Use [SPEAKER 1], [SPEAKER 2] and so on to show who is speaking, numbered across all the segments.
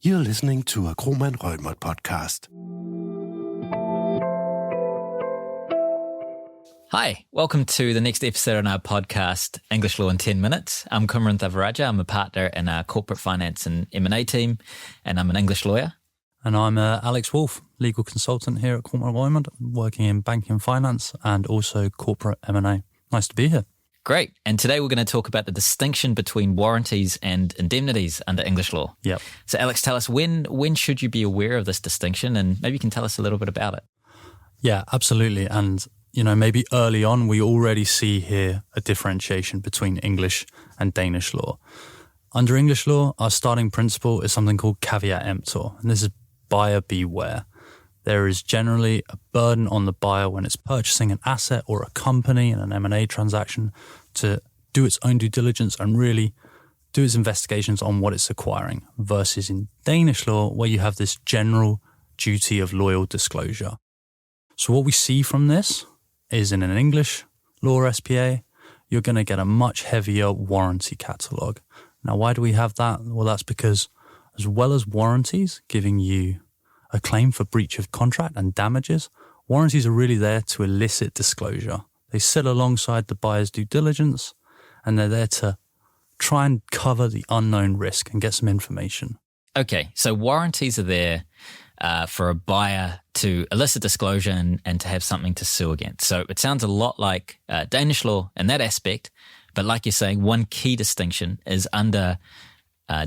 [SPEAKER 1] You're listening to a Kumaran podcast.
[SPEAKER 2] Hi, welcome to the next episode on our podcast, English Law in 10 Minutes. I'm Kumaran Thavarajah. I'm a partner in our corporate finance and M&A team, and I'm an English lawyer.
[SPEAKER 3] And I'm Aleks Wolf, legal consultant here at Kumaran, working in banking and finance and also corporate M&A. Nice to be here.
[SPEAKER 2] Great. And today we're going to talk about the distinction between warranties and indemnities under English law.
[SPEAKER 3] Yep.
[SPEAKER 2] So Aleks, tell us when should you be aware of this distinction, and maybe you can tell us a little bit about it.
[SPEAKER 3] Yeah, absolutely. And, maybe early on we already see here a differentiation between English and Danish law. Under English law, our starting principle is something called caveat emptor, and this is buyer beware. There is generally a burden on the buyer when it's purchasing an asset or a company in an M&A transaction to do its own due diligence and really do its investigations on what it's acquiring, versus in Danish law where you have this general duty of loyal disclosure. So what we see from this is in an English law SPA, you're going to get a much heavier warranty catalogue. Now, why do we have that? Well, that's because as well as warranties giving you a claim for breach of contract and damages, warranties are really there to elicit disclosure. They sit alongside the buyer's due diligence and they're there to try and cover the unknown risk and get some information.
[SPEAKER 2] Okay, so warranties are there for a buyer to elicit disclosure and to have something to sue against. So it sounds a lot like Danish law in that aspect, but like you're saying, one key distinction is under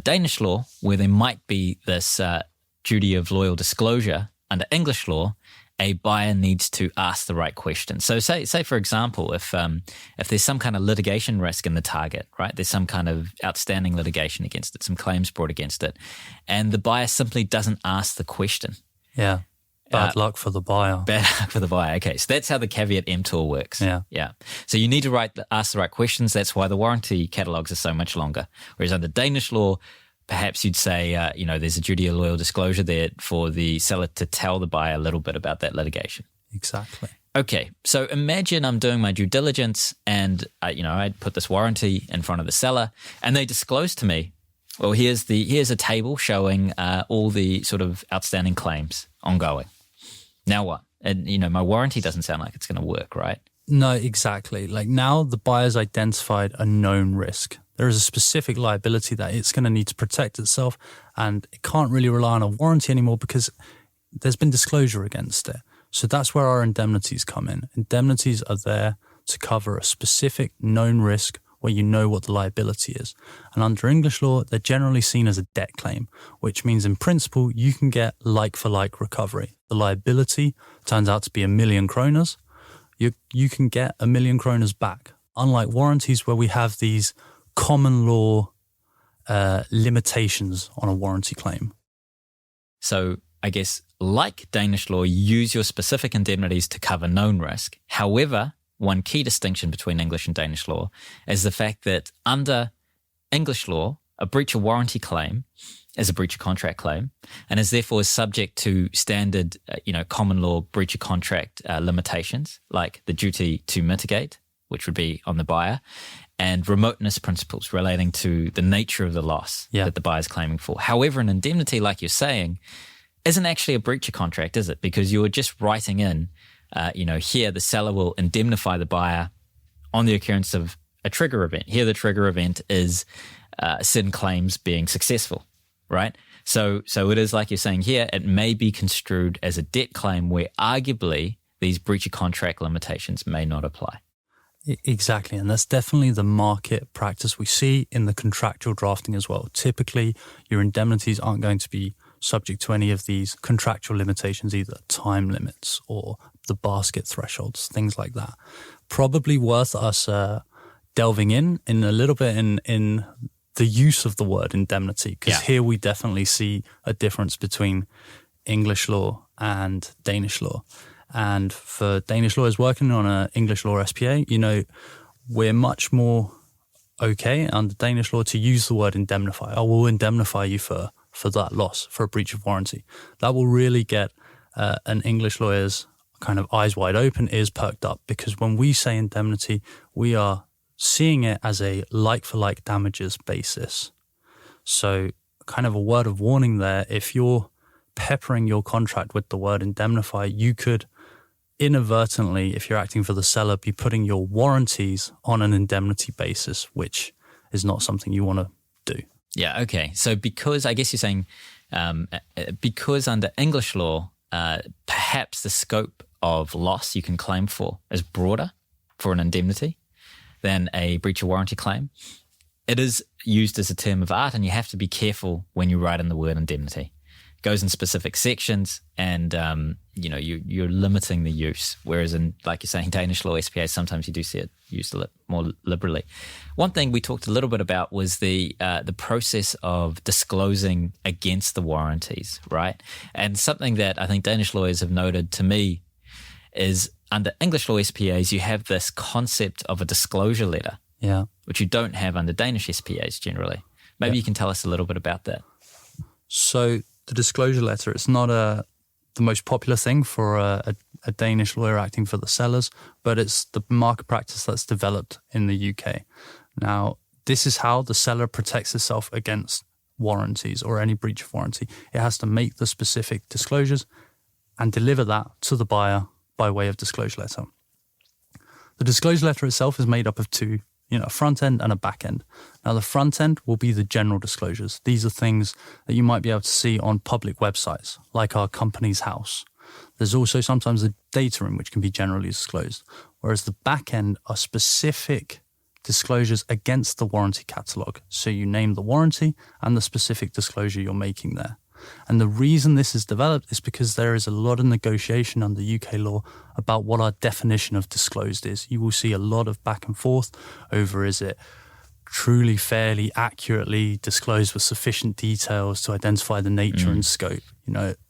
[SPEAKER 2] Danish law, where there might be this duty of loyal disclosure. Under English law, a buyer needs to ask the right question. So say for example, if there's some kind of litigation risk in the target, right? There's some kind of outstanding litigation against it, some claims brought against it, and the buyer simply doesn't ask the question.
[SPEAKER 3] Yeah. Bad luck for the buyer.
[SPEAKER 2] Bad luck for the buyer. Okay, so that's how the caveat emptor works.
[SPEAKER 3] Yeah.
[SPEAKER 2] So you need to ask the right questions. That's why the warranty catalogues are so much longer. Whereas under Danish law, perhaps you'd say, there's a duty of loyal disclosure there for the seller to tell the buyer a little bit about that litigation.
[SPEAKER 3] Exactly.
[SPEAKER 2] Okay, so imagine I'm doing my due diligence and, I put this warranty in front of the seller and they disclose to me, well, here's a table showing all the sort of outstanding claims ongoing. Now what? And, my warranty doesn't sound like it's going to work, right?
[SPEAKER 3] No, exactly. Like now the buyer's identified a known risk. There is a specific liability that it's going to need to protect itself, and it can't really rely on a warranty anymore because there's been disclosure against it. So that's where our indemnities come in. Indemnities are there to cover a specific known risk where you know what the liability is. And under English law, they're generally seen as a debt claim, which means in principle, you can get like-for-like recovery. The liability turns out to be 1 million kroners. You can get 1 million kroners back. Unlike warranties where we have these common law limitations on a warranty claim.
[SPEAKER 2] So I guess like Danish law, you use your specific indemnities to cover known risk. However, one key distinction between English and Danish law is the fact that under English law, a breach of warranty claim is a breach of contract claim and is therefore subject to standard, common law breach of contract limitations, like the duty to mitigate, which would be on the buyer, and remoteness principles relating to the nature of the loss that the buyer is claiming for. However, an indemnity, like you're saying, isn't actually a breach of contract, is it? Because you're just writing in, here the seller will indemnify the buyer on the occurrence of a trigger event. Here the trigger event is certain claims being successful, right? So it is like you're saying here, it may be construed as a debt claim where arguably these breach of contract limitations may not apply.
[SPEAKER 3] Exactly, and that's definitely the market practice we see in the contractual drafting as well. Typically, your indemnities aren't going to be subject to any of these contractual limitations, either time limits or the basket thresholds, things like that. Probably worth us delving in a little bit in the use of the word indemnity, because here we definitely see a difference between English law and Danish law. And for Danish lawyers working on an English law SPA, we're much more okay under Danish law to use the word indemnify. I will indemnify you for that loss, for a breach of warranty. That will really get an English lawyer's kind of eyes wide open, ears perked up, because when we say indemnity, we are seeing it as a like-for-like damages basis. So kind of a word of warning there. If you're peppering your contract with the word indemnify, you could inadvertently, if you're acting for the seller, be putting your warranties on an indemnity basis, which is not something you want to do.
[SPEAKER 2] Yeah, okay. So because I guess you're saying because under English law, perhaps the scope of loss you can claim for is broader for an indemnity than a breach of warranty claim. It is used as a term of art, and you have to be careful when you write in the word indemnity. It goes in specific sections, and you're limiting the use. Whereas in, like you're saying, Danish law, SPA, sometimes you do see it used a more liberally. One thing we talked a little bit about was the process of disclosing against the warranties, right? And something that I think Danish lawyers have noted to me is under English law SPAs, you have this concept of a disclosure letter, which you don't have under Danish SPAs generally. Maybe you can tell us a little bit about that.
[SPEAKER 3] So the disclosure letter, it's not the most popular thing for a Danish lawyer acting for the sellers, but it's the market practice that's developed in the UK. Now, this is how the seller protects itself against warranties or any breach of warranty. It has to make the specific disclosures and deliver that to the buyer by way of disclosure letter. The disclosure letter itself is made up of two, a front end and a back end. Now, the front end will be the general disclosures. These are things that you might be able to see on public websites, like our company's house. There's also sometimes a data room which can be generally disclosed, whereas the back end are specific disclosures against the warranty catalogue. So you name the warranty and the specific disclosure you're making there. And the reason this is developed is because there is a lot of negotiation under UK law about what our definition of disclosed is. You will see a lot of back and forth over, is it truly, fairly, accurately disclosed with sufficient details to identify the nature and scope.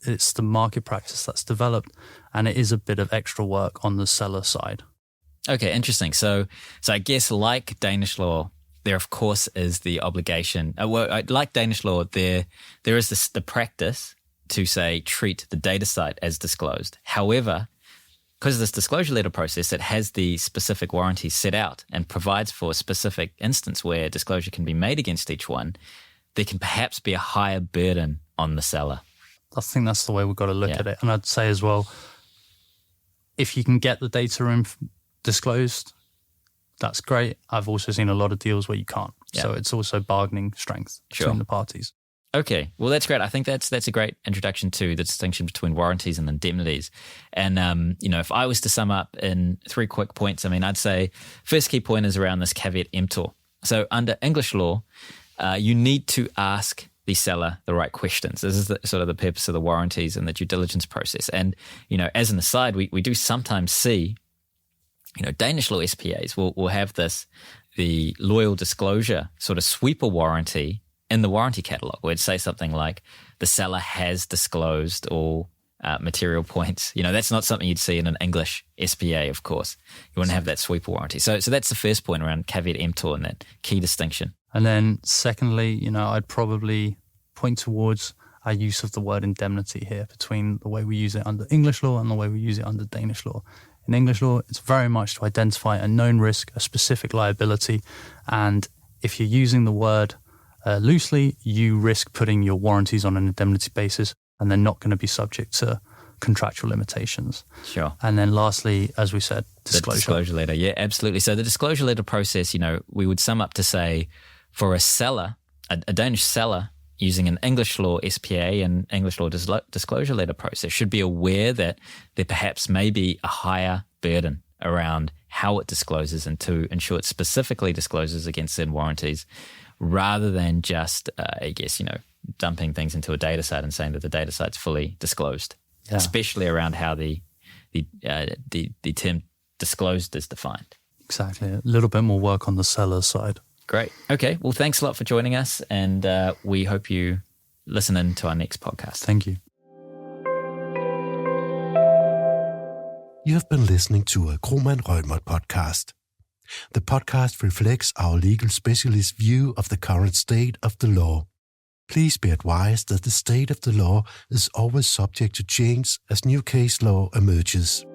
[SPEAKER 3] It's the market practice that's developed, and it is a bit of extra work on the seller side.
[SPEAKER 2] Okay, interesting. So I guess like Danish law, there, of course, is the obligation. Like Danish law, there is the practice to, say, treat the data site as disclosed. However, because of this disclosure letter process, it has the specific warranties set out and provides for a specific instance where disclosure can be made against each one, there can perhaps be a higher burden on the seller.
[SPEAKER 3] I think that's the way we've got to look at it. And I'd say as well, if you can get the data room disclosed, that's great. I've also seen a lot of deals where you can't. Yeah. So it's also bargaining strength between the parties.
[SPEAKER 2] Okay, well, that's great. I think that's a great introduction to the distinction between warranties and indemnities. And, if I was to sum up in 3 quick points, I'd say first key point is around this caveat emptor. So under English law, you need to ask the seller the right questions. This is sort of the purpose of the warranties and the due diligence process. And, as an aside, we do sometimes see Danish law SPAs will have the loyal disclosure sort of sweeper warranty in the warranty catalogue, where it'd say something like the seller has disclosed all material points. That's not something you'd see in an English SPA, of course. You want to have that sweeper warranty. So that's the first point around caveat emptor and that key distinction. And
[SPEAKER 3] then secondly, I'd probably point towards our use of the word indemnity here between the way we use it under English law and the way we use it under Danish law. In English law, it's very much to identify a known risk, a specific liability, and if you're using the word loosely, you risk putting your warranties on an indemnity basis, and they're not going to be subject to contractual limitations.
[SPEAKER 2] Sure.
[SPEAKER 3] And then lastly, as we said, disclosure.
[SPEAKER 2] The disclosure letter, yeah, absolutely. So the disclosure letter process, we would sum up to say, for a seller, a Danish seller, using an English law SPA and English law disclosure letter process should be aware that there perhaps may be a higher burden around how it discloses and to ensure it specifically discloses against certain warranties rather than just, dumping things into a data site and saying that the data site's fully disclosed, especially around how the term disclosed is defined.
[SPEAKER 3] Exactly. A little bit more work on the seller side.
[SPEAKER 2] Great. Okay. Well, thanks a lot for joining us, and we hope you listen in to our next podcast.
[SPEAKER 3] Thank you.
[SPEAKER 1] You have been listening to a Kumaran podcast. The podcast reflects our legal specialist view of the current state of the law. Please be advised that the state of the law is always subject to change as new case law emerges.